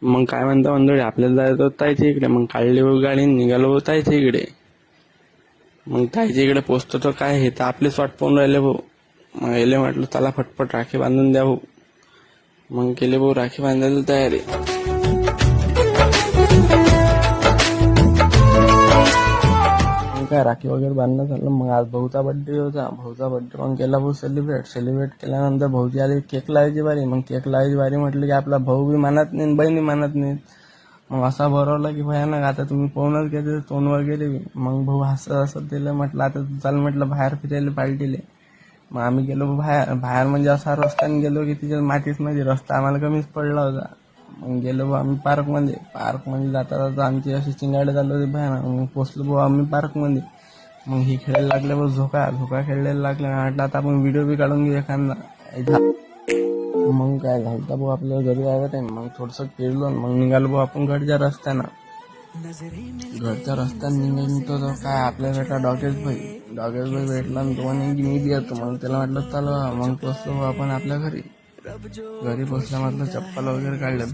मग काय म्हणता मंडळी, आपल्याला जायचं होतं ताईच्या इकडे. मग काढली गाडी, निघालो ताईच्या इकडे. मग ताईच्या इकडे पोचतो तर काय, हे तर आपलीच वाट पाहून राहिले भाऊ. मग याले म्हटलं चला फटफट राखी बांधून द्या भाऊ. मग केले भाऊ राखी बांधायला तयारी. काय राखी वगैरे बांधणं झालं. मग आज भाऊचा बर्थडे होता. भाऊचा बर्थडे मग केला भाऊ सेलिब्रेट केल्यानंतर भाऊची आली केक लावायची बारी. मग केक लावायची बारी म्हटलं की आपला भाऊ बी मानत नाही, बहिणी मानत नाही. मग असा भरवला की भयानक, आता तुम्ही पाहूनच घेते तोंड वगैरे बी. मग भाऊ हसत दिलं. म्हटलं आता चाल म्हटलं बाहेर फिरायला पार्टीले. मग आम्ही गेलो बाहेर म्हणजे असा रस्त्याने गेलो की तिच्या मातीच मध्ये रस्ता आम्हाला कमीच पडला होता. मग गेलो आम्ही पार्कमध्ये जाता जाता आमची अशी चिंगाडे चालू होती भयानक. मग पोचलो आम्ही पार्कमध्ये. मग ही खेळायला लागले झोका खेळायला लागले. म्हटलं आता आपण व्हिडिओ बी काढून घेऊ एखादा. मग काय घालता भाऊ आपल्या घरी जायचं टाइम. मग थोडस खेळलो. मग निघालो भाऊ आपण घरच्या रस्त्यानं. निघतो तर काय आपल्याला डॉगेश भाई भेटला. तो म्हणे की मी बी येतो. मग त्याला म्हटलं चला. मग पोचलो आपण आपल्या घरी. पोचल्या म्हटलं चप्पल वगैरे काढले.